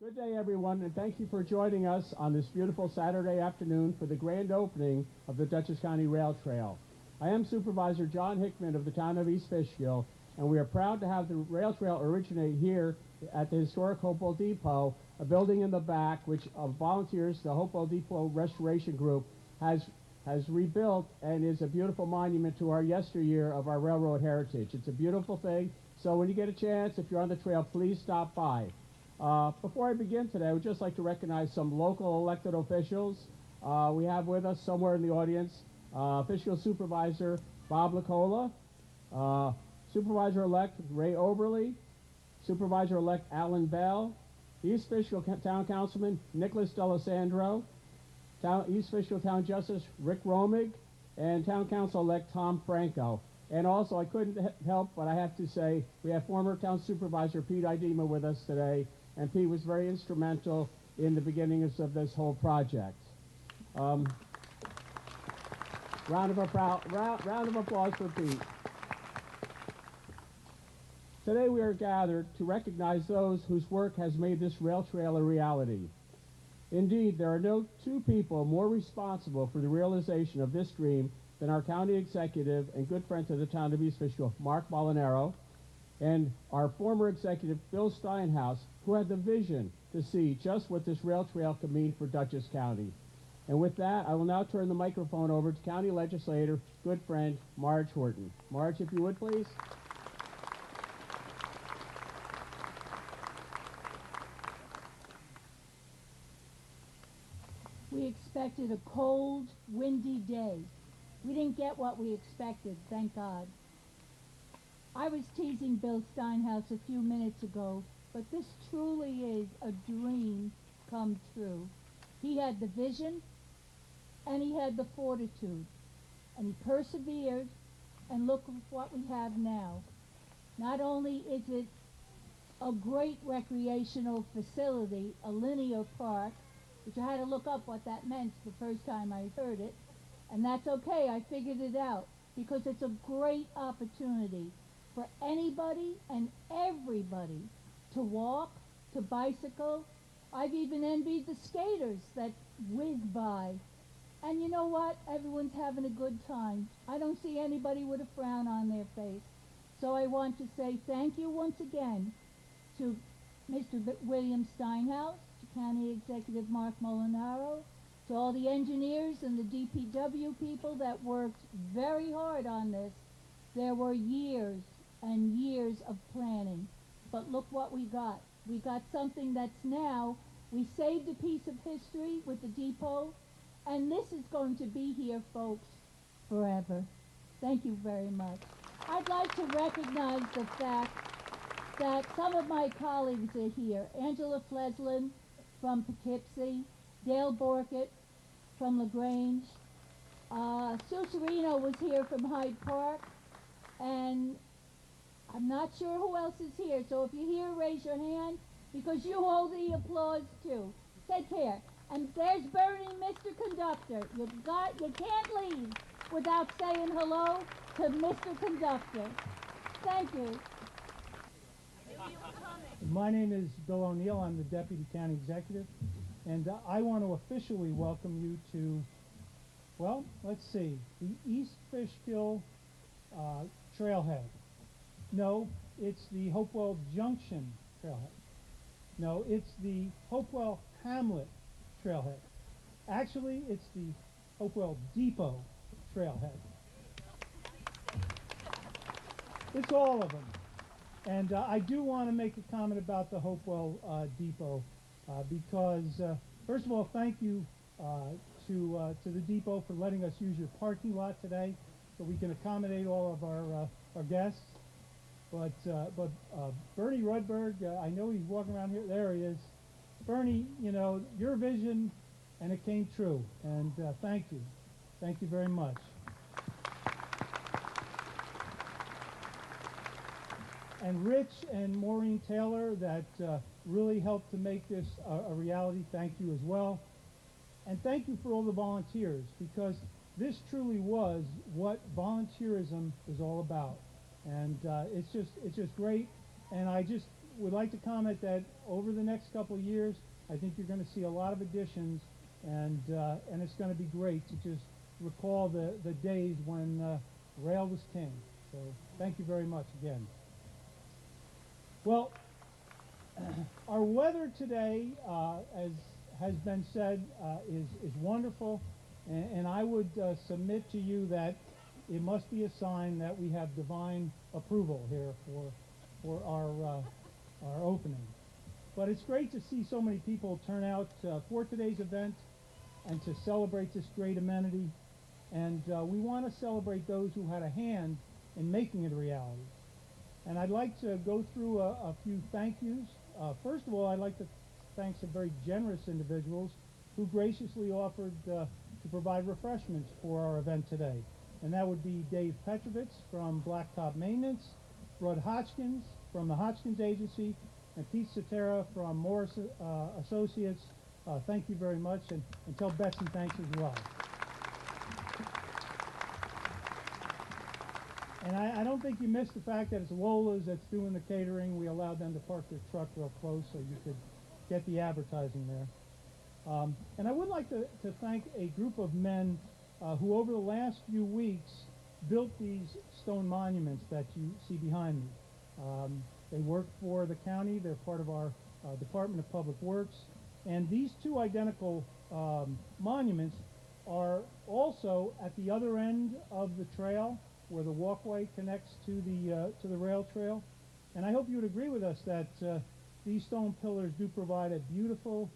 Good day, everyone, and thank you for joining us on this beautiful Saturday afternoon for the grand opening of the Dutchess County Rail Trail. I am Supervisor John Hickman of the town of East Fishkill, and we are proud to have the rail trail originate here at the historic Hopewell Depot, a building in the back which volunteers, the Hopewell Depot Restoration Group, has rebuilt and is a beautiful monument to our yesteryear of our railroad heritage. It's a beautiful thing, so when you get a chance, if you're on the trail, please stop by. Before I begin today, I would just like to recognize some local elected officials. We have with us somewhere in the audience Fishkill Supervisor Bob Lacola, Supervisor-elect Ray Oberly, Supervisor-elect Alan Bell, East Fishkill Town Councilman Nicholas D'Alessandro, East Fishkill Town Justice Rick Romig, and Town Council-elect Tom Franco. And also, I couldn't help, but I have to say, we have former Town Supervisor Pete Idema with us today, and Pete was very instrumental in the beginnings of this whole project. Round of applause for Pete. Today we are gathered to recognize those whose work has made this rail trail a reality. Indeed, there are no two people more responsible for the realization of this dream than our county executive and good friend to the town of East Fishkill, Mark Molinaro, and our former executive, Bill Steinhaus, who had the vision to see just what this rail trail could mean for Dutchess County. And with that, I will now turn the microphone over to County Legislator, good friend, Marge Horton. Marge, if you would, please. We expected a cold, windy day. We didn't get what we expected, thank God. I was teasing Bill Steinhaus a few minutes ago, but this truly is a dream come true. He had the vision, and he had the fortitude, and he persevered, and look at what we have now. Not only is it a great recreational facility, a linear park, which I had to look up what that meant the first time I heard it, and that's okay, I figured it out, because it's a great opportunity for anybody and everybody to walk, to bicycle. I've even envied the skaters that whiz by. And you know what? Everyone's having a good time. I don't see anybody with a frown on their face. So I want to say thank you once again to Mr. William Steinhaus, to County Executive Mark Molinaro, to all the engineers and the DPW people that worked very hard on this. There were years and years of planning, but look what we got. We got something that's now, we saved a piece of history with the depot, and this is going to be here, folks, forever. Thank you very much. I'd like to recognize the fact that some of my colleagues are here. Angela Fleslin from Poughkeepsie, Dale Borkett from LaGrange, Sue Serino was here from Hyde Park, and I'm not sure who else is here, so if you're here, raise your hand, because you hold the applause too. Take care. And there's Bernie, Mr. Conductor. You can't leave without saying hello to Mr. Conductor. Thank you. My name is Bill O'Neill. I'm the Deputy County Executive, and I want to officially welcome you to, well, let's see, the East Fishkill Trailhead. No, it's the Hopewell Junction Trailhead. No, it's the Hopewell Hamlet Trailhead. Actually, it's the Hopewell Depot Trailhead. It's all of them. And I do want to make a comment about the Hopewell Depot because, first of all, thank you to the depot for letting us use your parking lot today so we can accommodate all of our guests. But Bernie Rudberg, I know he's walking around here. There he is. Bernie, you know, your vision, and it came true. And thank you. Thank you very much. And Rich and Maureen Taylor that really helped to make this a reality. Thank you as well. And thank you for all the volunteers, because this truly was what volunteerism is all about. And it's just great. And I just would like to comment that over the next couple of years, I think you're going to see a lot of additions, and it's going to be great to just recall the days when rail was king. So thank you very much again. Well, our weather today, as has been said, is wonderful, and I would submit to you that it must be a sign that we have divine approval here for our opening. But it's great to see so many people turn out for today's event and to celebrate this great amenity. And we want to celebrate those who had a hand in making it a reality. And I'd like to go through a few thank yous. First of all, I'd like to thank some very generous individuals who graciously offered to provide refreshments for our event today. And that would be Dave Petrovitz from Blacktop Maintenance, Rod Hodgkins from the Hodgkins Agency, and Pete Cetera from Morris Associates. Thank you very much, and tell Betsy thanks as well. And I don't think you missed the fact that it's Lola's that's doing the catering. We allowed them to park their truck real close so you could get the advertising there. And I would like to thank a group of men who over the last few weeks built these stone monuments that you see behind me. They work for the county. They're part of our Department of Public Works. And these two identical monuments are also at the other end of the trail where the walkway connects to the rail trail. And I hope you would agree with us that these stone pillars do provide a beautiful,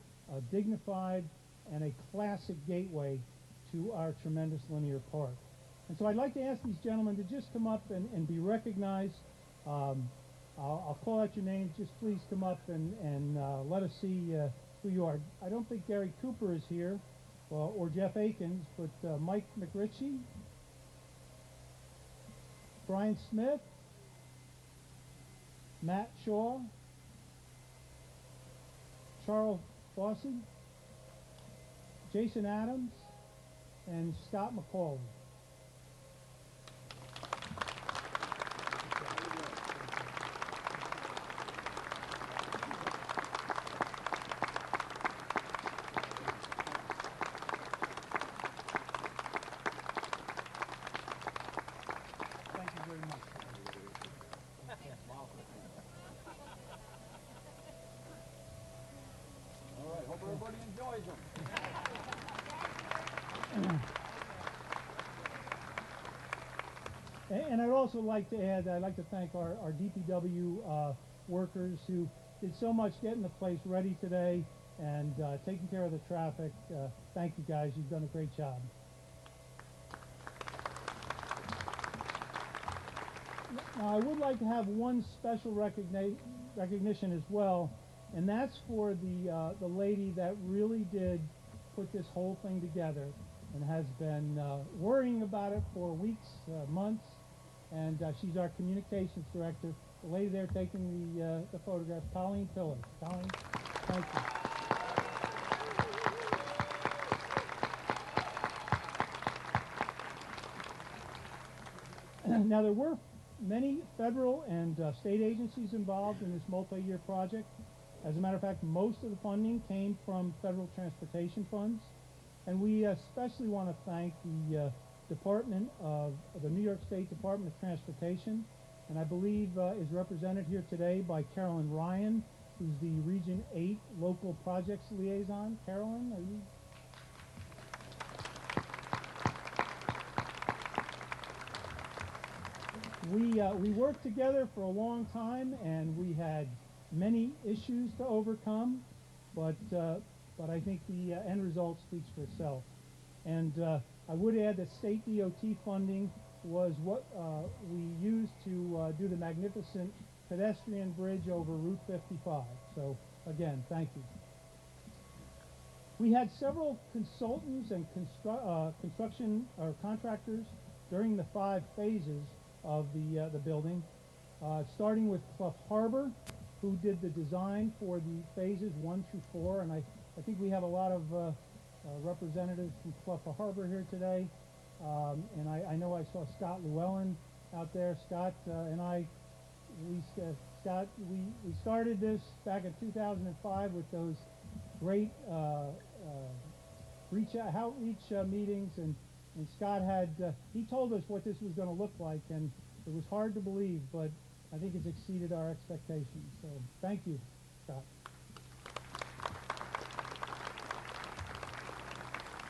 dignified, and a classic gateway to our tremendous linear park. And so I'd like to ask these gentlemen to just come up and be recognized. I'll call out your names. Just please come up and let us see who you are. I don't think Gary Cooper is here, or Jeff Akins, but Mike McRitchie, Brian Smith, Matt Shaw, Charles Fossey, Jason Adams, and Scott McCauley. Thank you very much. All right, hope everybody enjoys them. And I'd also like to add that I'd like to thank our DPW workers who did so much getting the place ready today and taking care of the traffic. Thank you guys, you've done a great job. Now I would like to have one special recognition as well, and that's for the lady that really did put this whole thing together and has been worrying about it for weeks, months, and she's our communications director. The lady there taking the photograph, Colleen Pillar. Colleen, thank you. Now there were many federal and state agencies involved in this multi-year project. As a matter of fact, most of the funding came from federal transportation funds. And we especially want to thank the the New York State Department of Transportation, and I believe is represented here today by Carolyn Ryan, who's the Region 8 Local Projects Liaison. Carolyn, are you? We worked together for a long time, and we had many issues to overcome, but I think the end result speaks for itself. And I would add that state DOT funding was what we used to do the magnificent pedestrian bridge over Route 55. So again, thank you. We had several consultants and construction contractors during the 5 phases of the building, starting with Clough Harbor, who did the design for the phases 1 through 4, and I think we have a lot of representatives from Clough Harbor here today, and I know I saw Scott Llewellyn out there. Scott and we Scott, we started this back in 2005 with those great outreach meetings, and Scott had he told us what this was going to look like, and it was hard to believe, but I think it's exceeded our expectations. So thank you, Scott.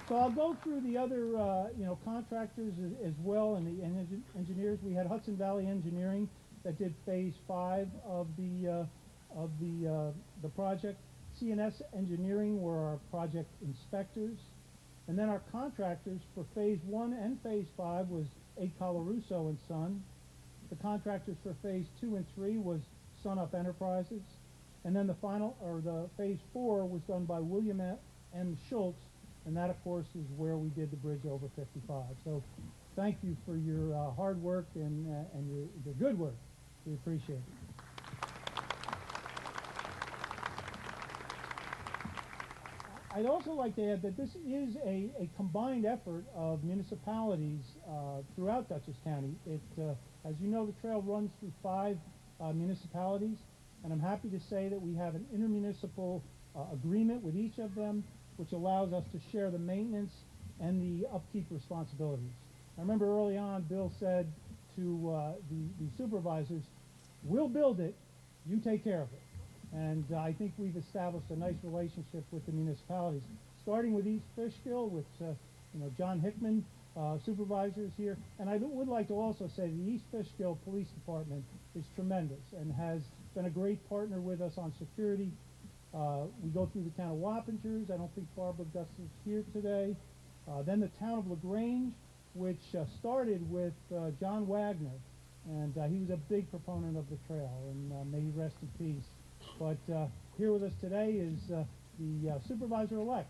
So I'll go through the other contractors as well, and the engineers. We had Hudson Valley Engineering that did phase 5 of the project. C&S Engineering were our project inspectors, and then our contractors for phase 1 and phase 5 was A. Colarusso and Son. The contractors for phase 2 and 3 was Sun Up Enterprises, and then the phase 4 was done by William M. Schultz, and that of course is where we did the bridge over 55. So thank you for your hard work and your good work. We appreciate it. I'd also like to add that this is a combined effort of municipalities throughout Dutchess County. As you know, the trail runs through 5 municipalities, and I'm happy to say that we have an intermunicipal agreement with each of them, which allows us to share the maintenance and the upkeep responsibilities. I remember early on Bill said to the supervisors, we'll build it, you take care of it. And I think we've established a nice relationship with the municipalities, starting with East Fishkill, with John Hickman, supervisors here. And I would like to also say the East Fishkill Police Department is tremendous and has been a great partner with us on security. We go through the town of Wappingers. I don't think Barbara Gus is here today. Then the town of LaGrange, which started with John Wagner, and he was a big proponent of the trail, and may he rest in peace. But here with us today is the supervisor-elect,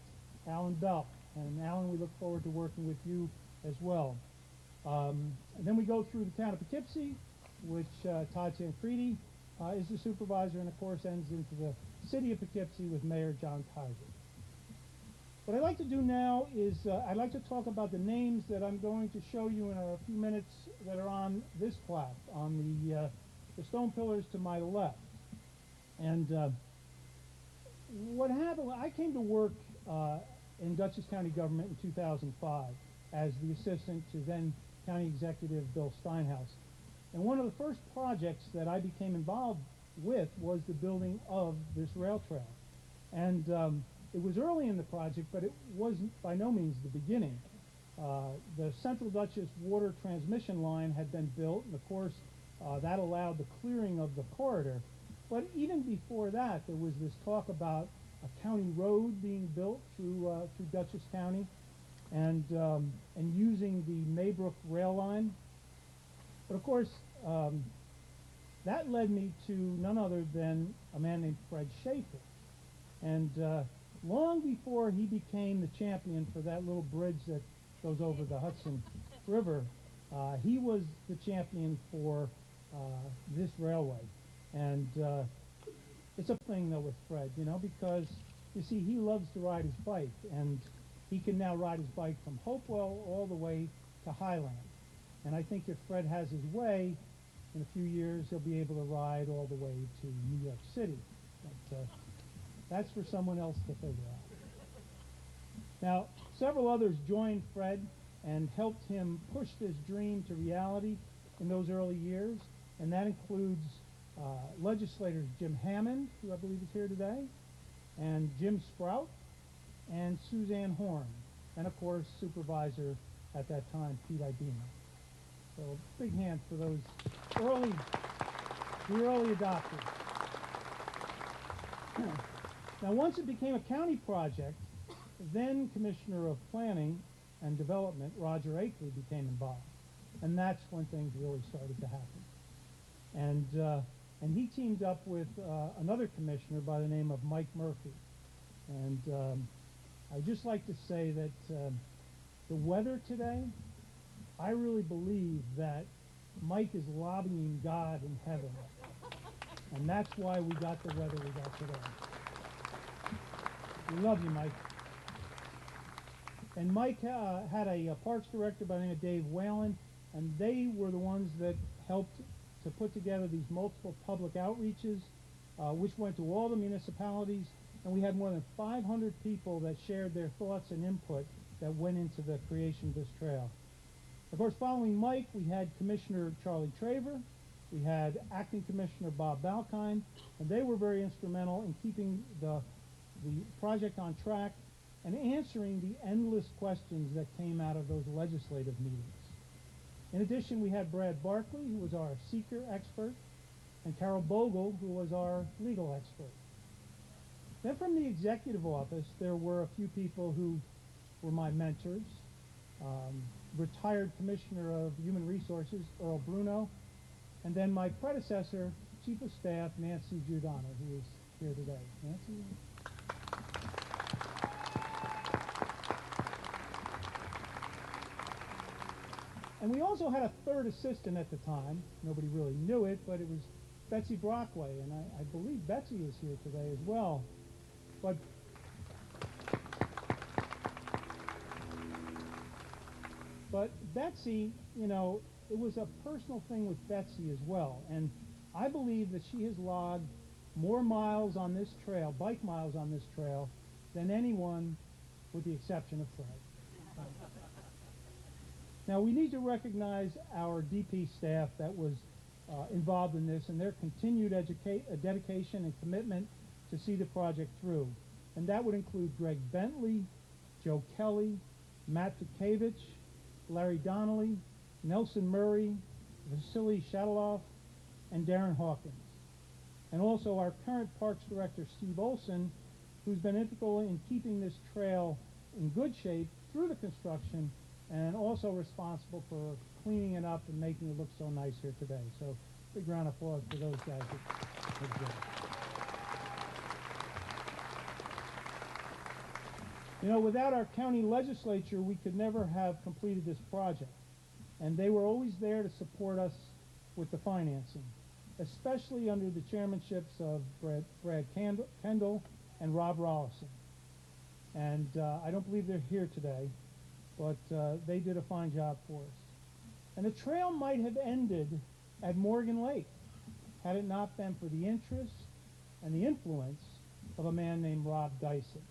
Alan Bell. And Alan, we look forward to working with you as well. And then we go through the town of Poughkeepsie, which Todd Tancredi is the supervisor, and of course ends into the city of Poughkeepsie with Mayor John Kaiser. What I'd like to do now is I'd like to talk about the names that I'm going to show you in a few minutes that are on this plaque, on the stone pillars to my left. And what happened, I came to work in Dutchess County government in 2005 as the assistant to then County Executive Bill Steinhaus. And one of the first projects that I became involved with was the building of this rail trail. And it was early in the project, but it wasn't by no means the beginning. The Central Dutchess water transmission line had been built, and of course that allowed the clearing of the corridor. But even before that, there was this talk about a county road being built through Dutchess County, and using the Maybrook rail line. But of course, that led me to none other than a man named Fred Schaefer. And long before he became the champion for that little bridge that goes over the Hudson River, he was the champion for this railway. And it's a thing though with Fred, because you see, he loves to ride his bike, and he can now ride his bike from Hopewell all the way to Highland. And I think if Fred has his way, in a few years he'll be able to ride all the way to New York City. But that's for someone else to figure out. Now, several others joined Fred and helped him push this dream to reality in those early years, and that includes legislators Jim Hammond, who I believe is here today, and Jim Sprout, and Suzanne Horn, and of course supervisor at that time, Pete Ibina. So big hand for those early adopters. Now once it became a county project, then Commissioner of Planning and Development, Roger Akeley, became involved. And that's when things really started to happen. And he teamed up with another commissioner by the name of Mike Murphy. And I'd just like to say that the weather today, I really believe that Mike is lobbying God in heaven. And that's why we got the weather we got today. We love you, Mike. And Mike had a parks director by the name of Dave Whalen, and they were the ones that helped to put together these multiple public outreaches, which went to all the municipalities, and we had more than 500 people that shared their thoughts and input that went into the creation of this trail. Of course, following Mike, we had Commissioner Charlie Traver, we had Acting Commissioner Bob Balkine, and they were very instrumental in keeping the project on track and answering the endless questions that came out of those legislative meetings. In addition, we had Brad Barkley, who was our seeker expert, and Carol Bogle, who was our legal expert. Then from the executive office, there were a few people who were my mentors. Retired Commissioner of Human Resources, Earl Bruno, and then my predecessor, Chief of Staff, Nancy Giordano, who is here today. Nancy? And we also had a third assistant at the time. Nobody really knew it, but it was Betsy Brockway, and I believe Betsy is here today as well. But Betsy, you know, it was a personal thing with Betsy as well, and I believe that she has logged more miles on this trail, bike miles on this trail, than anyone with the exception of Fred. Now, we need to recognize our DP staff that was involved in this and their continued dedication and commitment to see the project through. And that would include Greg Bentley, Joe Kelly, Matt Tukavich, Larry Donnelly, Nelson Murray, Vasily Shadaloff, and Darren Hawkins. And also our current Parks Director, Steve Olson, who's been integral in keeping this trail in good shape through the construction and also responsible for cleaning it up and making it look so nice here today. So big round of applause for those guys that did it. You know, without our county legislature, we could never have completed this project. And they were always there to support us with the financing, especially under the chairmanships of Brad Kendall and Rob Rollison. And I don't believe they're here today, but they did a fine job for us. And the trail might have ended at Morgan Lake had it not been for the interest and the influence of a man named Rob Dyson,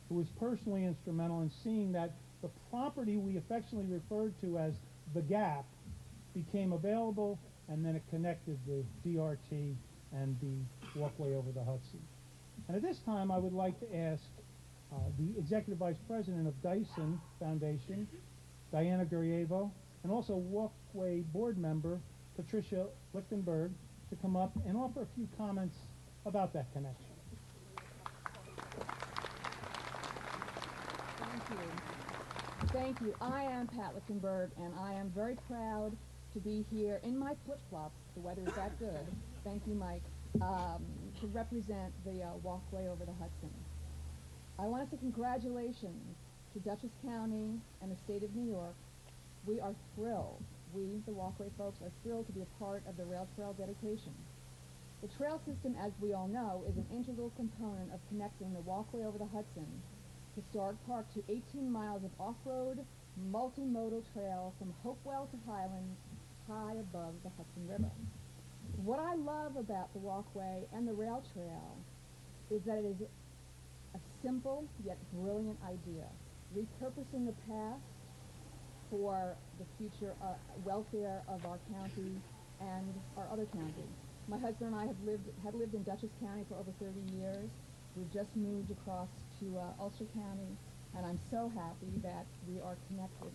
who was personally instrumental in seeing that the property we affectionately referred to as the Gap became available, and then it connected the DRT and the walkway over the Hudson. And at this time, I would like to ask the Executive Vice President of Dyson Foundation, Diana Gurievo, and also Walkway Board Member, Patricia Lichtenberg, to come up and offer a few comments about that connection. Thank you. I am Pat Lichtenberg, and I am very proud to be here in my flip-flops. The weather is that good. Thank you, Mike. To represent the walkway over the Hudson. I want to say congratulations to Dutchess County and the state of New York. We are thrilled. We, the walkway folks, are thrilled to be a part of the rail trail dedication. The trail system, as we all know, is an integral component of connecting the walkway over the Hudson Historic Park to 18 miles of off-road, multimodal trail from Hopewell to Highlands, high above the Hudson River. What I love about the walkway and the rail trail is that it is a simple yet brilliant idea, repurposing the past for the future welfare of our county and our other counties. My husband and I have lived in Dutchess County for over 30 years. We've just moved across to Ulster County, and I'm so happy that we are connected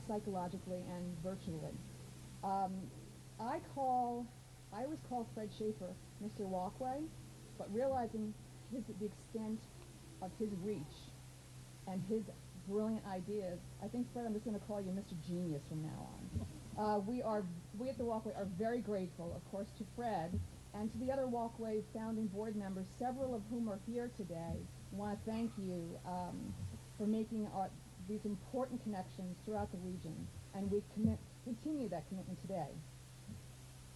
psychologically and virtually. I always call Fred Schaefer Mr. Walkway, but realizing the extent of his reach and his brilliant ideas, I think, Fred, I'm just going to call you Mr. Genius from now on. We at the Walkway are very grateful, of course, to Fred and to the other Walkway founding board members, several of whom are here today. I want to thank you for making these important connections throughout the region, and we continue that commitment today.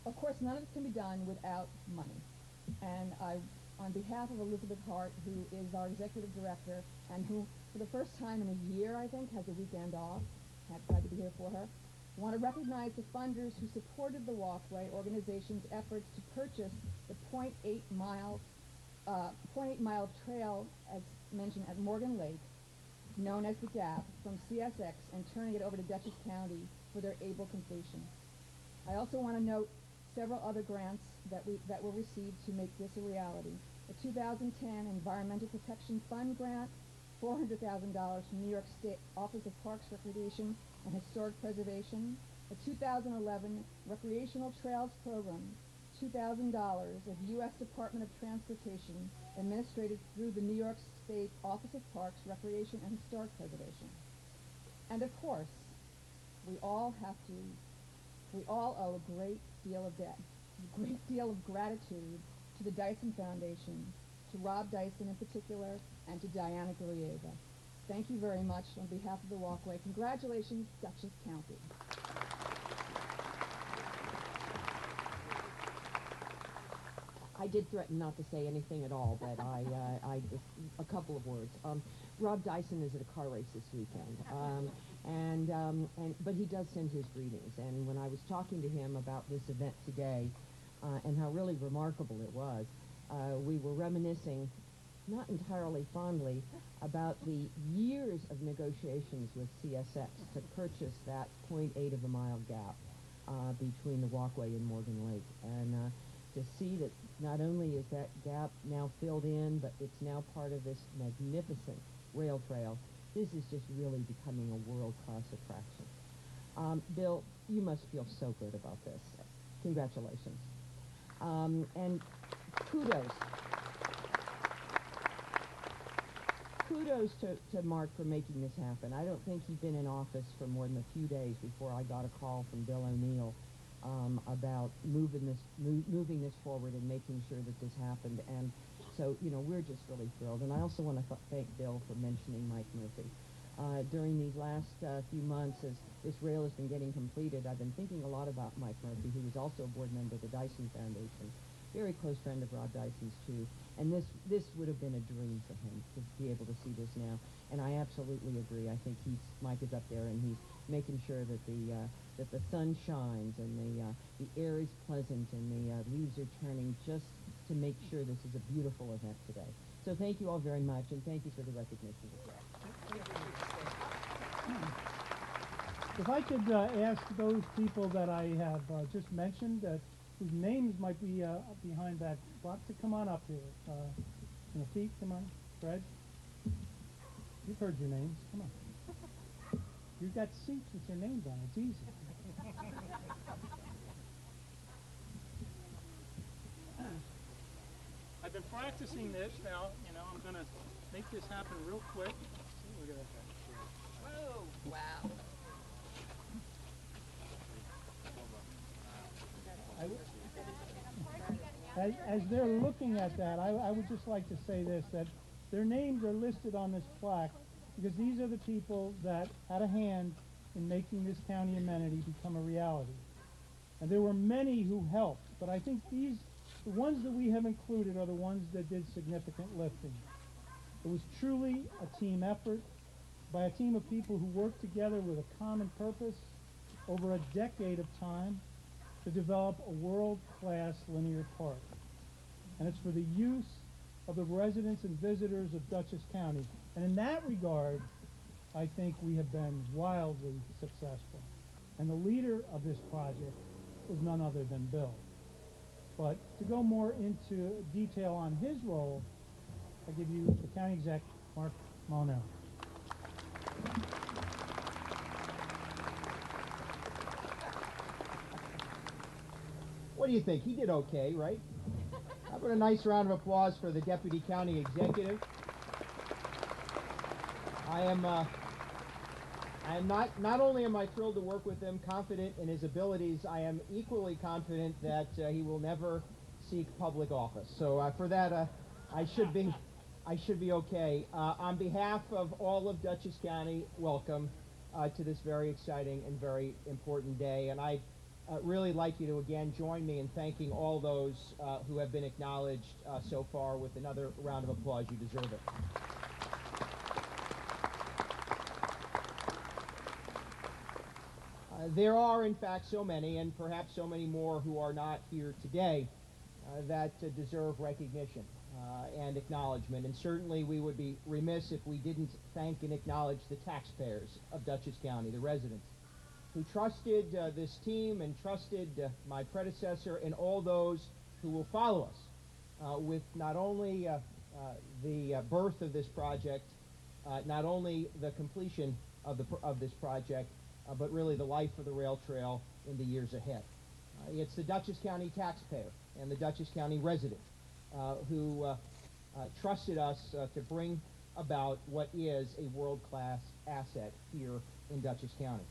Of course, none of this can be done without money, and on behalf of Elizabeth Hart, who is our executive director, and who, for the first time in a year, I think, has a weekend off, I'm glad to be here for her, I want to recognize the funders who supported the walkway organization's efforts to purchase the .8 mile trail, as mentioned, at Morgan Lake, known as the Gap, from CSX and turning it over to Dutchess County for their able completion. I also want to note several other grants that were received to make this a reality. A 2010 Environmental Protection Fund grant, $400,000 from New York State Office of Parks, Recreation, and Historic Preservation. A 2011 Recreational Trails Program, $2,000 of U.S. Department of Transportation, administrated through the New York State Office of Parks, Recreation, and Historic Preservation. And of course, we all owe a great deal of debt, a great deal of gratitude to the Dyson Foundation, to Rob Dyson in particular, and to Diana Grieva. Thank you very much on behalf of the walkway. Congratulations, Dutchess County. I did threaten not to say anything at all, but I just, a couple of words. Rob Dyson is at a car race this weekend, but he does send his greetings. And when I was talking to him about this event today, and how really remarkable it was, we were reminiscing, not entirely fondly, about the years of negotiations with CSX to purchase that .8 of a mile gap between the walkway and Morgan Lake. And to see that not only is that gap now filled in, but it's now part of this magnificent rail trail, this is just really becoming a world-class attraction. Bill, you must feel so good about this. Congratulations. And kudos to Mark for making this happen. I don't think he'd been in office for more than a few days before I got a call from Bill O'Neill about moving this forward and making sure that this happened. And so, you know, we're just really thrilled. And I also want to thank Bill for mentioning Mike Murphy. During these last few months, as this rail has been getting completed, I've been thinking a lot about Mike Murphy, who is also a board member of the Dyson Foundation, very close friend of Rob Dyson's too. And this would have been a dream for him to be able to see this now. And I absolutely agree. I think Mike is up there and he's making sure that the sun shines and the air is pleasant and the leaves are turning, just to make sure this is a beautiful event today. So thank you all very much, and thank you for the recognition as well. If I could ask those people that I have just mentioned, whose names might be behind that box, to come on up here. Pete, come on. Fred, you've heard your names. Come on. You've got seats with your names on. It's easy. I've been practicing this now. You know, I'm going to make this happen real quick. Look at that. Whoa, wow. As they're looking at that, I would just like to say this, that their names are listed on this plaque because these are the people that had a hand in making this county amenity become a reality. And there were many who helped, but I think the ones that we have included are the ones that did significant lifting. It was truly a team effort by a team of people who worked together with a common purpose over a decade of time to develop a world-class linear park. And it's for the use of the residents and visitors of Dutchess County. And in that regard, I think we have been wildly successful. And the leader of this project was none other than Bill. But to go more into detail on his role, I give you the county exec, Mark Maunel. What do you think? He did okay, right? How about a nice round of applause for the Deputy County Executive? I am not only am I thrilled to work with him, confident in his abilities, I am equally confident that he will never seek public office. So for that, I should be okay. On behalf of all of Dutchess County, welcome to this very exciting and very important day. And I really like you to again join me in thanking all those who have been acknowledged so far with another round of applause. You deserve it. There are, in fact, so many, and perhaps so many more who are not here today, that deserve recognition and acknowledgement. And certainly we would be remiss if we didn't thank and acknowledge the taxpayers of Dutchess County, the residents, who trusted this team and trusted my predecessor and all those who will follow us with not only the birth of this project, not only the completion of this project, but really the life of the rail trail in the years ahead. It's the Dutchess County taxpayer and the Dutchess County resident who trusted us to bring about what is a world-class asset here in Dutchess County.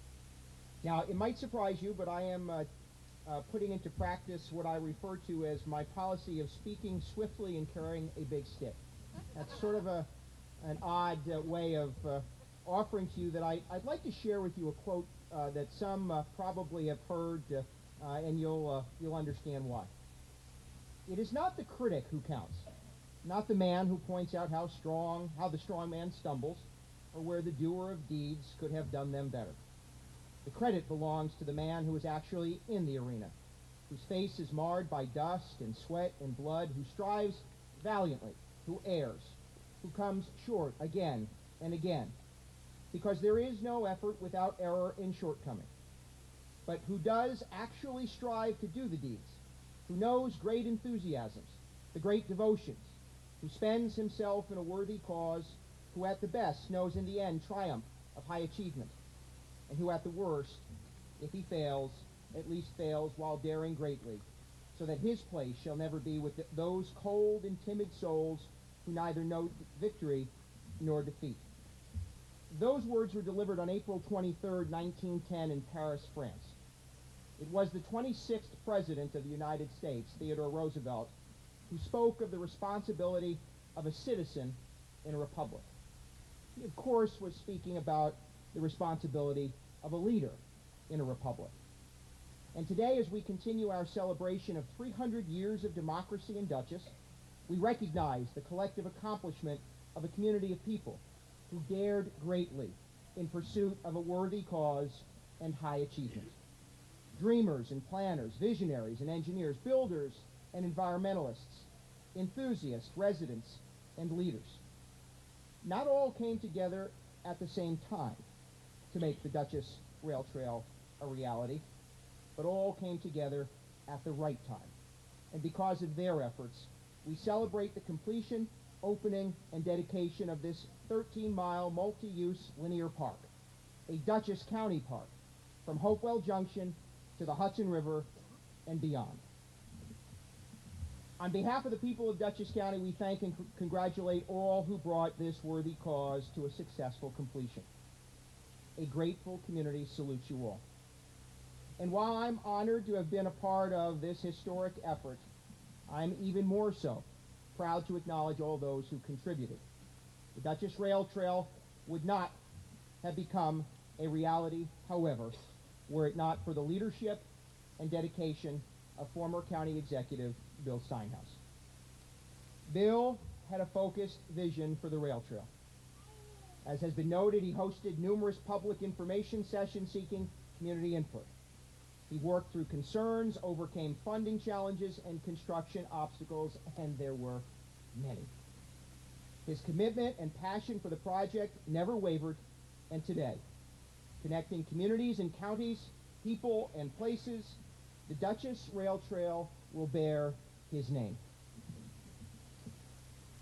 Now, it might surprise you, but I am putting into practice what I refer to as my policy of speaking swiftly and carrying a big stick. That's sort of an odd way of offering to you that I'd like to share with you a quote that some probably have heard, and you'll understand why. It is not the critic who counts, not the man who points out how the strong man stumbles, or where the doer of deeds could have done them better. The credit belongs to the man who is actually in the arena, whose face is marred by dust and sweat and blood, who strives valiantly, who errs, who comes short again and again, because there is no effort without error and shortcoming, but who does actually strive to do the deeds, who knows great enthusiasms, the great devotions, who spends himself in a worthy cause, who at the best knows in the end triumph of high achievement, and who at the worst, if he fails, at least fails while daring greatly, so that his place shall never be with those cold and timid souls who neither know victory nor defeat. Those words were delivered on April 23rd, 1910 in Paris, France. It was the 26th President of the United States, Theodore Roosevelt, who spoke of the responsibility of a citizen in a republic. He, of course, was speaking about the responsibility of a leader in a republic. And today, as we continue our celebration of 300 years of democracy in Dutchess, we recognize the collective accomplishment of a community of people who dared greatly in pursuit of a worthy cause and high achievement. Dreamers and planners, visionaries and engineers, builders and environmentalists, enthusiasts, residents, and leaders. Not all came together at the same time to make the Dutchess Rail Trail a reality, but all came together at the right time. And because of their efforts, we celebrate the completion, opening, and dedication of this 13-mile multi-use linear park, a Dutchess County park, from Hopewell Junction to the Hudson River and beyond. On behalf of the people of Dutchess County, we thank and congratulate all who brought this worthy cause to a successful completion. A grateful community salutes you all. And while I'm honored to have been a part of this historic effort, I'm even more so proud to acknowledge all those who contributed. The Dutchess Rail Trail would not have become a reality, however, were it not for the leadership and dedication of former county executive Bill Steinhaus. Bill had a focused vision for the rail trail. As has been noted, he hosted numerous public information sessions seeking community input. He worked through concerns, overcame funding challenges and construction obstacles, and there were many. His commitment and passion for the project never wavered, and today, connecting communities and counties, people and places, the Dutchess Rail Trail will bear his name.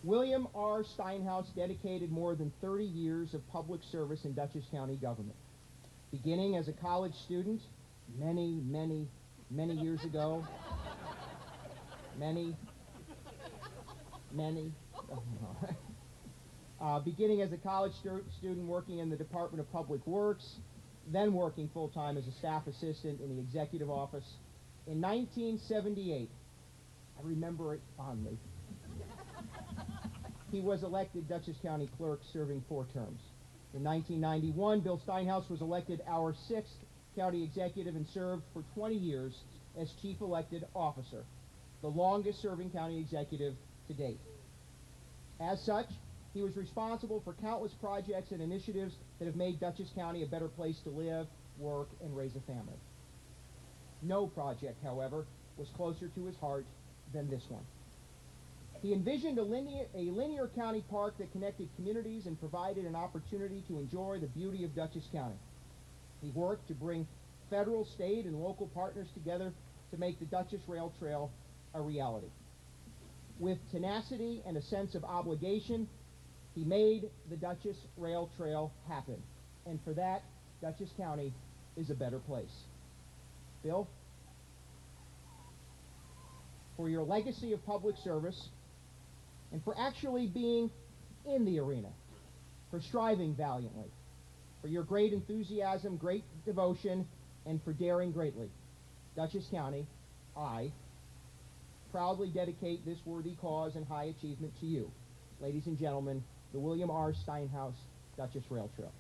William R. Steinhaus dedicated more than 30 years of public service in Dutchess County government, beginning as a college student many years ago. Beginning as a college student working in the Department of Public Works, then working full-time as a staff assistant in the executive office. In 1978, I remember it fondly, he was elected Dutchess County clerk, serving 4 terms. In 1991, Bill Steinhaus was elected our 6th county executive and served for 20 years as chief elected officer, the longest serving county executive to date. As such, he was responsible for countless projects and initiatives that have made Dutchess County a better place to live work, and raise a family. No project, however, was closer to his heart than this one. He envisioned a linear county park that connected communities and provided an opportunity to enjoy the beauty of Dutchess County. He worked to bring federal, state, and local partners together to make the Dutchess Rail Trail a reality. With tenacity and a sense of obligation, he made the Dutchess Rail Trail happen. And for that, Dutchess County is a better place. Bill, for your legacy of public service, and for actually being in the arena, for striving valiantly, for your great enthusiasm, great devotion, and for daring greatly, Dutchess County, I proudly dedicate this worthy cause and high achievement to you, ladies and gentlemen, the William R. Steinhaus Dutchess Rail Trail.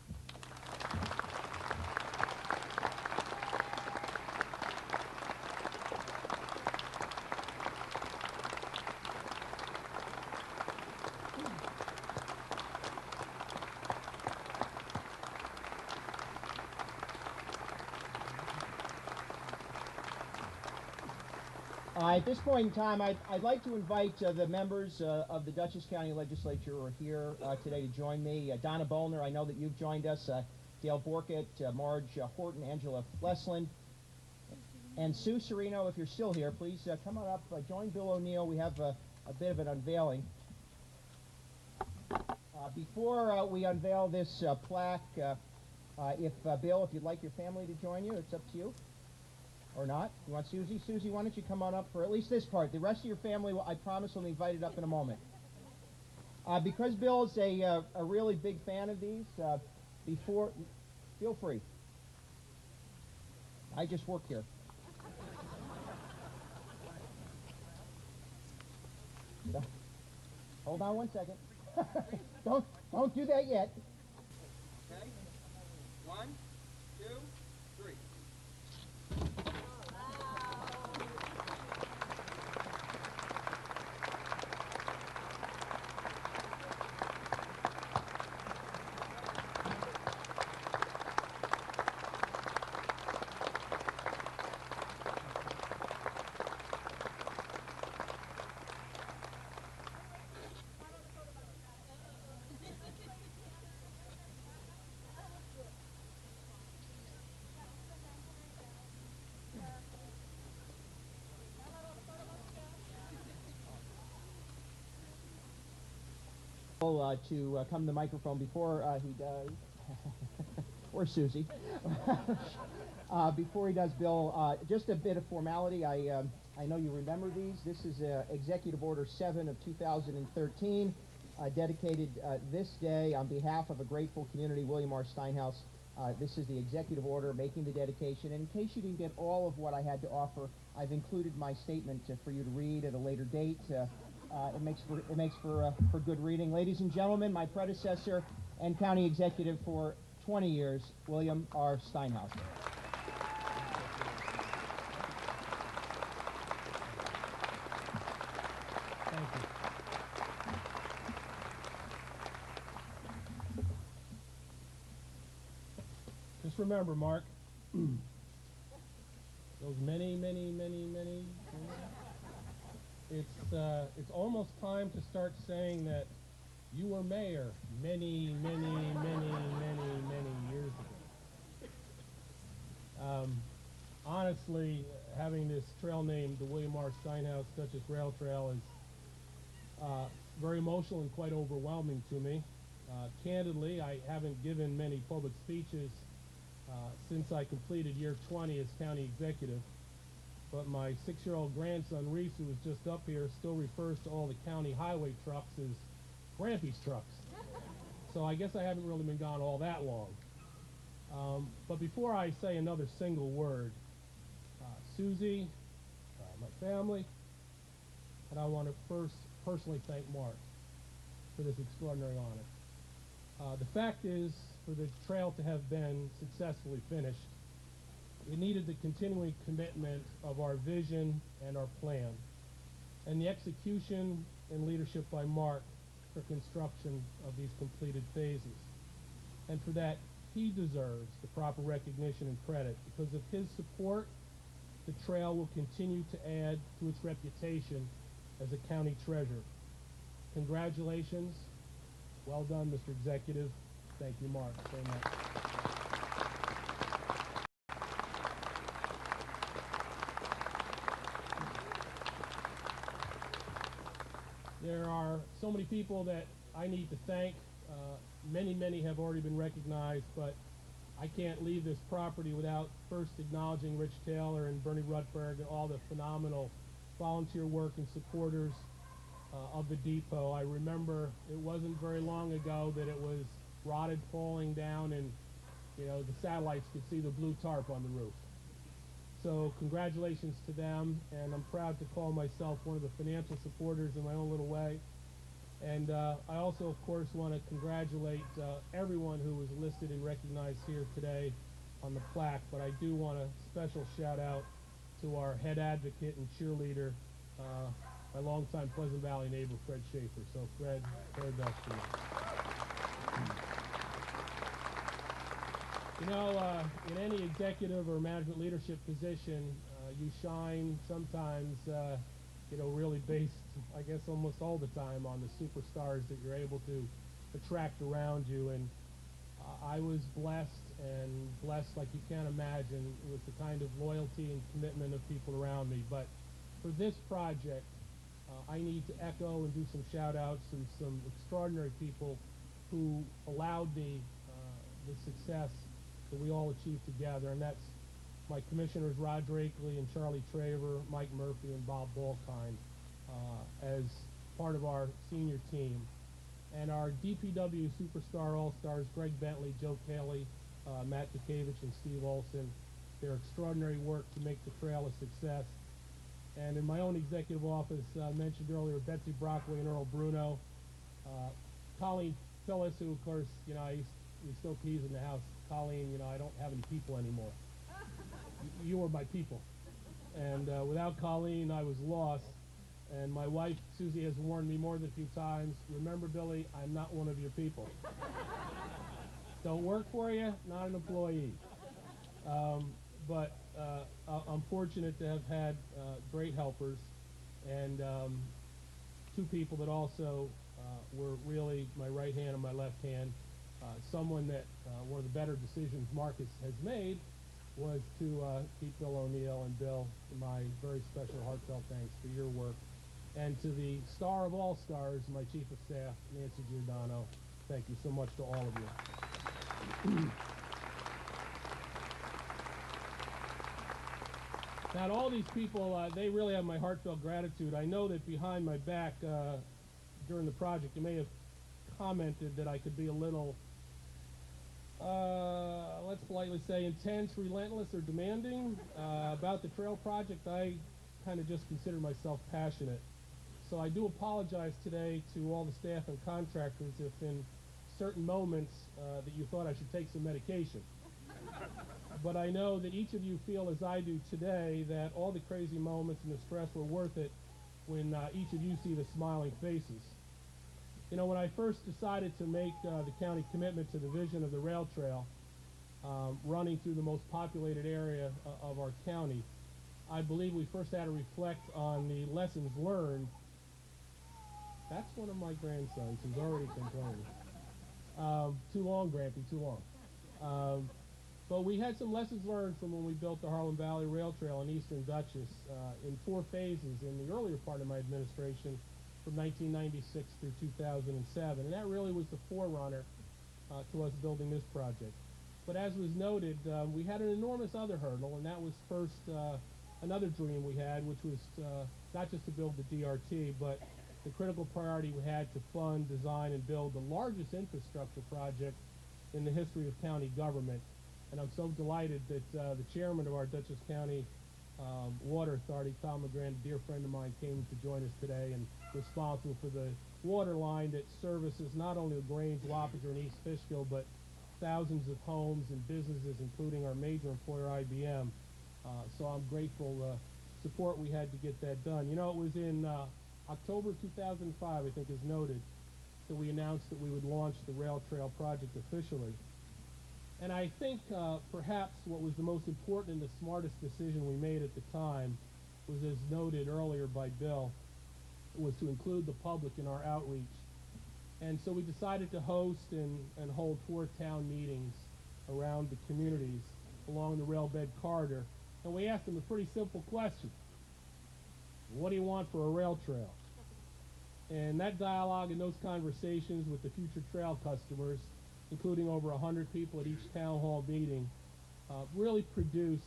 At this point in time, I'd like to invite the members of the Dutchess County Legislature who are here today to join me. Donna Bollner, I know that you've joined us. Dale Borkett, Marge Horton, Angela Flesland, and Sue Serino, if you're still here, please come on up. Join Bill O'Neill. We have a bit of an unveiling. Before we unveil this plaque, Bill, if you'd like your family to join you, it's up to you. Or not? You want Susie? Susie, why don't you come on up for at least this part? The rest of your family, I promise, will be invited up in a moment. Because Bill is a really big fan of these, feel free. I just work here. Hold on one second. Don't do that yet. Okay? 1, 2, 3. To come to the microphone before he does, or Susie, before he does, Bill, just a bit of formality. I know you remember these. This is Executive Order 7 of 2013, dedicated this day on behalf of a grateful community, William R. Steinhaus. This is the executive order making the dedication. And in case you didn't get all of what I had to offer, I've included my statement for you to read at a later date. It makes for good reading. Ladies and gentlemen, my predecessor and county executive for 20 years, William R. Steinhaus. Thank you. Just remember, Mark, those many, it's almost time to start saying that you were mayor many years ago. Honestly, having this trail named the William R. Steinhaus Dutchess Rail Trail is very emotional and quite overwhelming to me. Candidly, I haven't given many public speeches since I completed year 20 as county executive. But my 6-year-old grandson, Reese, who was just up here, still refers to all the county highway trucks as Grampy's trucks. So I guess I haven't really been gone all that long. But before I say another single word, Susie, my family, and I want to first personally thank Mark for this extraordinary honor. The fact is, for the trail to have been successfully finished, it needed the continuing commitment of our vision and our plan, and the execution and leadership by Mark for construction of these completed phases. And for that, he deserves the proper recognition and credit. Because of his support, the trail will continue to add to its reputation as a county treasure. Congratulations. Well done, Mr. Executive. Thank you, Mark, very much. There are so many people that I need to thank. Many have already been recognized, but I can't leave this property without first acknowledging Rich Taylor and Bernie Rutberg and all the phenomenal volunteer work and supporters of the depot. I remember it wasn't very long ago that it was rotted, falling down, and the satellites could see the blue tarp on the roof. So congratulations to them, and I'm proud to call myself one of the financial supporters in my own little way. And I also, of course, want to congratulate everyone who was listed and recognized here today on the plaque, but I do want a special shout out to our head advocate and cheerleader, my longtime Pleasant Valley neighbor, Fred Schaefer. So Fred, very best to you. In any executive or management leadership position, you shine sometimes, really based, I guess, almost all the time on the superstars that you're able to attract around you. And I was blessed like you can't imagine with the kind of loyalty and commitment of people around me. But for this project, I need to echo and do some shout outs and some extraordinary people who allowed me the success that we all achieved together, and that's my commissioners Rod Drakely and Charlie Traver, Mike Murphy, and Bob Balkine as part of our senior team. And our DPW Superstar All-Stars, Greg Bentley, Joe Cayley, Matt Dukavich, and Steve Olson, their extraordinary work to make the trail a success. And in my own executive office, mentioned earlier, Betsy Brockway and Earl Bruno, Colleen Phyllis, who of course, we still tease in the house, Colleen, I don't have any people anymore. You were my people. And without Colleen, I was lost. And my wife, Susie, has warned me more than a few times, remember, Billy, I'm not one of your people. Don't work for you, not an employee. But I'm fortunate to have had great helpers, and two people that also were really my right hand and my left hand. Someone that one of the better decisions Marcus has made was to keep Bill O'Neill. And Bill, my very special heartfelt thanks for your work. And to the star of all stars, my chief of staff, Nancy Giordano, thank you so much to all of you. Now, to all these people, they really have my heartfelt gratitude. I know that behind my back during the project, you may have commented that I could be a little, let's politely say, intense, relentless, or demanding about the trail project. I kind of just consider myself passionate. So I do apologize today to all the staff and contractors if in certain moments that you thought I should take some medication. But I know that each of you feel as I do today that all the crazy moments and the stress were worth it when each of you see the smiling faces. When I first decided to make the county commitment to the vision of the rail trail running through the most populated area of our county, I believe we first had to reflect on the lessons learned. That's one of my grandsons who's already complaining. Too long, Grampy, too long. But we had some lessons learned from when we built the Harlem Valley Rail Trail in eastern Dutchess in 4 phases in the earlier part of my administration from 1996 through 2007. And that really was the forerunner to us building this project. But as was noted, we had an enormous other hurdle, and that was first another dream we had, which was not just to build the DRT, but the critical priority we had to fund, design, and build the largest infrastructure project in the history of county government. And I'm so delighted that the chairman of our Dutchess County Water Authority, Tom LeGrand, a dear friend of mine, came to join us today and responsible for the water line that services not only LaGrange, Wappinger, and East Fishkill, but thousands of homes and businesses, including our major employer, IBM. So I'm grateful the support we had to get that done. It was in October 2005, I think is noted, that we announced that we would launch the rail trail project officially. And I think perhaps what was the most important and the smartest decision we made at the time was, as noted earlier by Bill, was to include the public in our outreach. And so we decided to host and hold 4 town meetings around the communities along the railbed corridor. And we asked them a pretty simple question. What do you want for a rail trail? And that dialogue and those conversations with the future trail customers, including over 100 people at each town hall meeting, really produced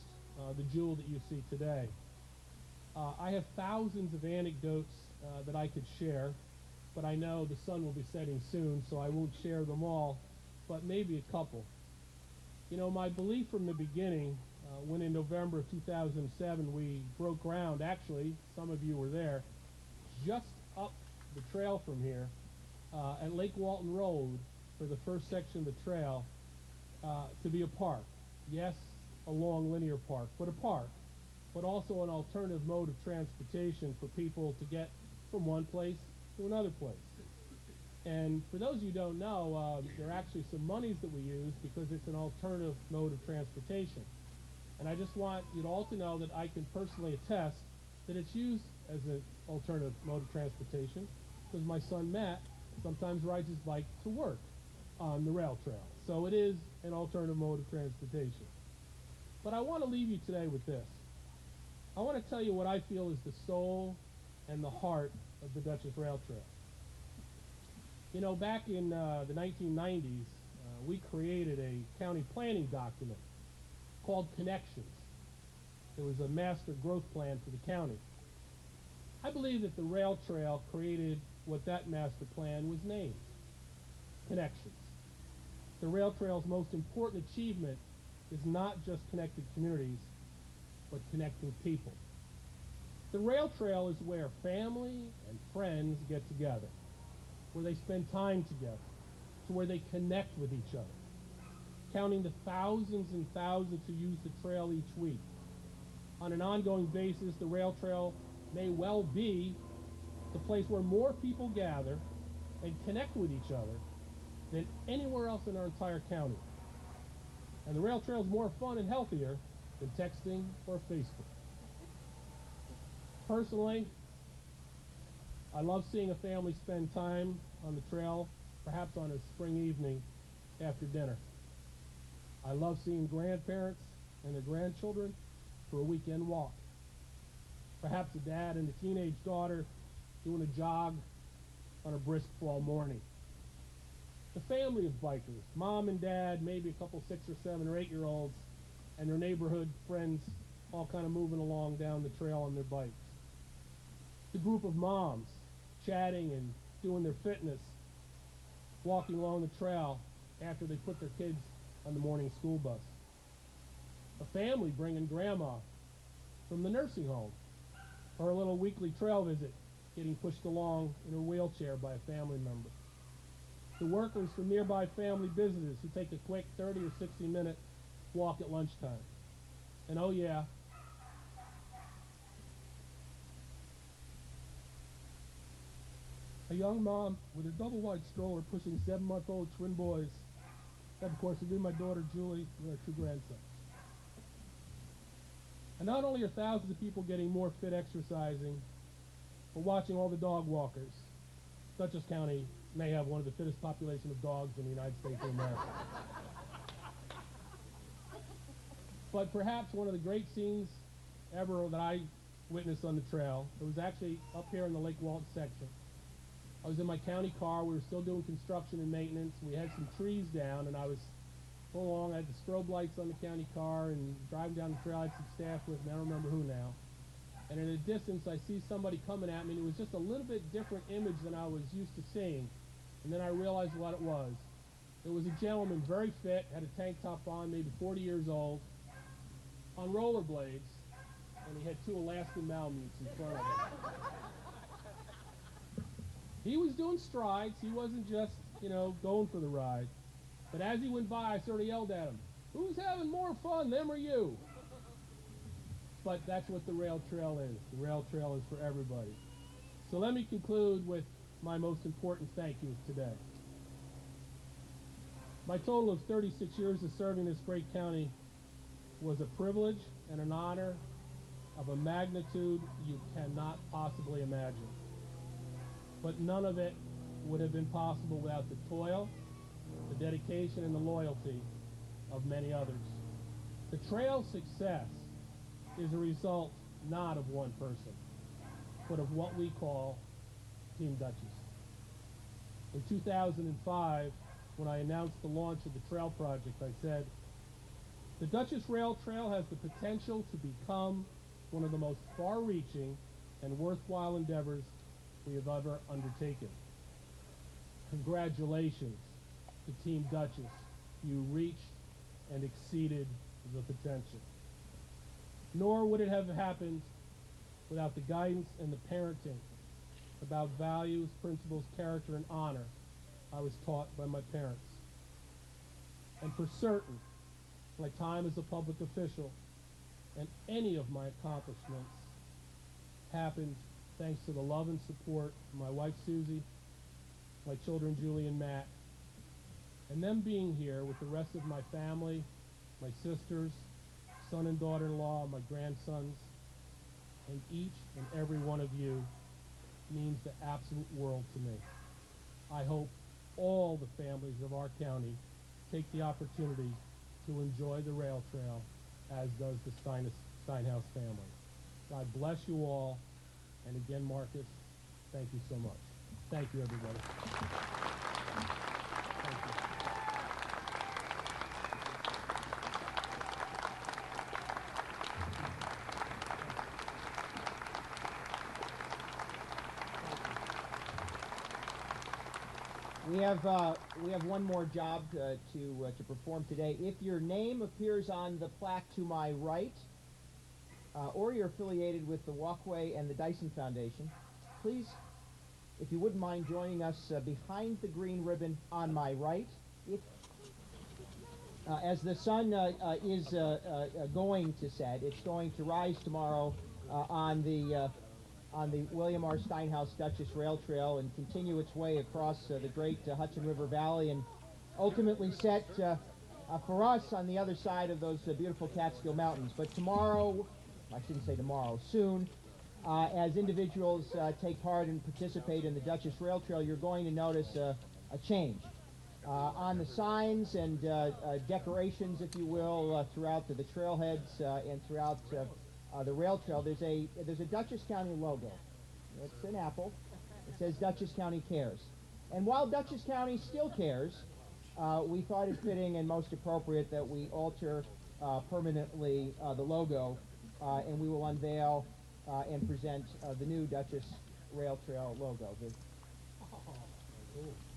the jewel that you see today. I have thousands of anecdotes that I could share, but I know the sun will be setting soon, so I won't share them all, but maybe a couple. You know, my belief from the beginning, when in November of 2007 we broke ground, actually, some of you were there, just up the trail from here at Lake Walton Road for the first section of the trail to be a park. Yes, a long linear park, but a park, but also an alternative mode of transportation for people to get from one place to another place. And for those of you who don't know, there are actually some monies that we use because it's an alternative mode of transportation. And I just want you all to know that I can personally attest that it's used as an alternative mode of transportation because my son Matt sometimes rides his bike to work on the rail trail. So it is an alternative mode of transportation. But I want to leave you today with this. I want to tell you what I feel is the soul and the heart of the Dutchess Rail Trail. You know, back in the 1990s, we created a county planning document called Connections. It was a master growth plan for the county. I believe that the rail trail created what that master plan was named, Connections. The rail trail's most important achievement is not just connected communities, but connecting people. The rail trail is where family and friends get together, where they spend time together, to where they connect with each other. Counting the thousands and thousands who use the trail each week. On an ongoing basis, the rail trail may well be the place where more people gather and connect with each other than anywhere else in our entire county. And the rail trail is more fun and healthier than texting or Facebook. Personally, I love seeing a family spend time on the trail, perhaps on a spring evening after dinner. I love seeing grandparents and their grandchildren for a weekend walk. Perhaps a dad and a teenage daughter doing a jog on a brisk fall morning. The family of bikers, mom and dad, maybe a couple 6 or 7 or 8-year-olds, and their neighborhood friends all kind of moving along down the trail on their bikes. The group of moms chatting and doing their fitness, walking along the trail after they put their kids on the morning school bus. A family bringing grandma from the nursing home for a little weekly trail visit, getting pushed along in her wheelchair by a family member. The workers from nearby family businesses who take a quick 30 or 60-minute walk at lunchtime. And oh yeah, a young mom with a double-wide stroller pushing 7-month-old twin boys. That, of course, would be my daughter Julie with our 2 grandsons. And not only are thousands of people getting more fit exercising, but watching all the dog walkers. Dutchess County may have one of the fittest population of dogs in the United States of America. But perhaps one of the great scenes ever that I witnessed on the trail, it was actually up here in the Lake Walton section. I was in my county car. We were still doing construction and maintenance. We had some trees down, and I was going along. I had the strobe lights on the county car and driving down the trail. I had some staff with me. I don't remember who now. And at a distance, I see somebody coming at me, and it was just a little bit different image than I was used to seeing. And then I realized what it was. It was a gentleman, very fit, had a tank top on, maybe 40 years old, on rollerblades, and he had 2 Alaskan Malamutes in front of him. He was doing strides. He wasn't just, going for the ride. But as he went by, I sort of yelled at him, "Who's having more fun, them or you?" But that's what the rail trail is. The rail trail is for everybody. So let me conclude with my most important thank yous today. My total of 36 years of serving this great county was a privilege and an honor of a magnitude you cannot possibly imagine. But none of it would have been possible without the toil, the dedication, and the loyalty of many others. The trail's success is a result not of one person, but of what we call Team Dutchess. In 2005, when I announced the launch of the trail project, I said, the Dutchess Rail Trail has the potential to become one of the most far-reaching and worthwhile endeavors we have ever undertaken. Congratulations to Team Dutchess. You reached and exceeded the potential. Nor would it have happened without the guidance and the parenting about values, principles, character, and honor I was taught by my parents. And for certain, my time as a public official and any of my accomplishments happened thanks to the love and support of my wife Susie, my children Julie and Matt, and them being here with the rest of my family, my sisters, son and daughter-in-law, my grandsons, and each and every one of you means the absolute world to me. I hope all the families of our county take the opportunity to enjoy the rail trail, as does the Steinhaus family. God bless you all, and again, Marcus, thank you so much. Thank you, everybody. Thank you. We have one more job to perform today. If your name appears on the plaque to my right, or you're affiliated with the Walkway and the Dyson Foundation, please, if you wouldn't mind joining us behind the green ribbon on my right. As the sun is going to set, it's going to rise tomorrow on the William R. Steinhaus Dutchess Rail Trail and continue its way across the great Hudson River Valley and ultimately set for us on the other side of those beautiful Catskill Mountains. But tomorrow, I shouldn't say tomorrow, soon, as individuals take part and participate in the Dutchess Rail Trail, you're going to notice a change. On the signs and decorations, if you will, throughout the trailheads and throughout the rail trail, there's a Dutchess County logo. It's an apple. It says Dutchess County Cares. And while Dutchess County still cares, we thought it fitting and most appropriate that we alter permanently the logo, and we will unveil and present the new Dutchess Rail Trail logo. If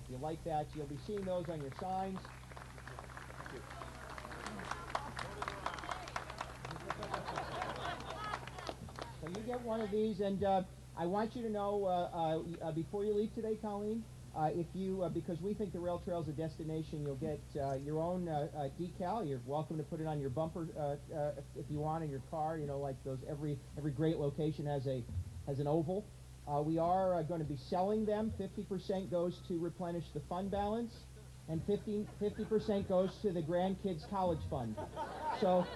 you like that, you'll be seeing those on your signs. So you get one of these, and I want you to know before you leave today, Colleen, if you because we think the rail trail is a destination, you'll get your own decal. You're welcome to put it on your bumper if you want in your car. You know, like those every great location has an oval. We are going to be selling them. 50% goes to replenish the fund balance, and 50% goes to the grandkids' college fund. So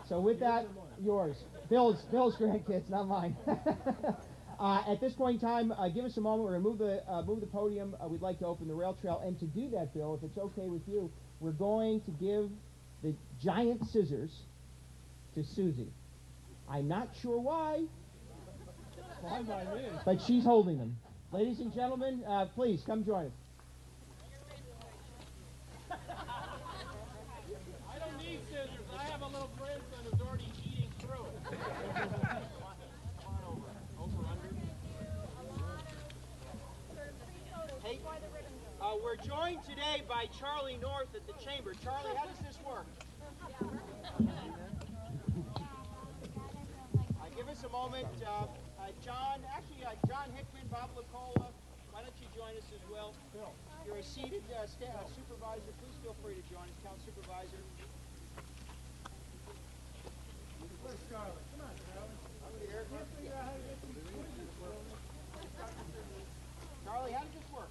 with that, yours. Bill's grandkids, not mine. At this point in time, give us a moment. We're going to move the podium. We'd like to open the rail trail. And to do that, Bill, if it's okay with you, we're going to give the giant scissors to Susie. I'm not sure why, but she's holding them. Ladies and gentlemen, please come join us. I don't need scissors. I have a little grandson who's already eating through it. Hey, we're joined today by Charlie North at the Chamber. Charlie, how does this work? Give us a moment. John Hickman, Bob LaCola, why don't you join us as well? Bill. You're a seated supervisor. Please feel free to join us, Count Supervisor. Where's Charlie? Come on, Charlie. Over here. Charlie, how does this work?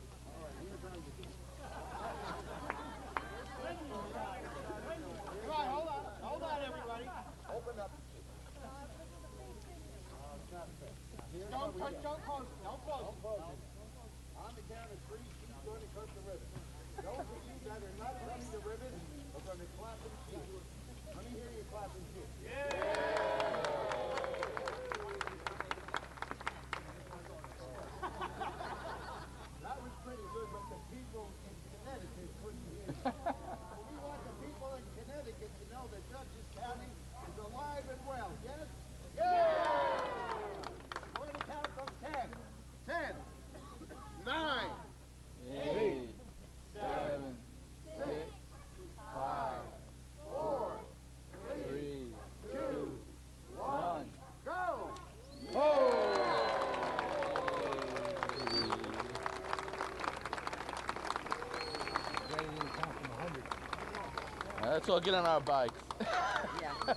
Don't close it. Don't close it. On the count of three, she's going to cut the ribbon. Those of you that are not cutting the ribbon are going to clap and cheer. Let me hear you clap and cheer. That was pretty good, but the people in Connecticut couldn't hear you. We want the people in Connecticut to know that Dutchess County is alive and well, yes? We're going to count from 10. 10, 9, 8, 7, 6, 5, 4, 3, 2, 1, go! Let's all get on our bikes. Yeah.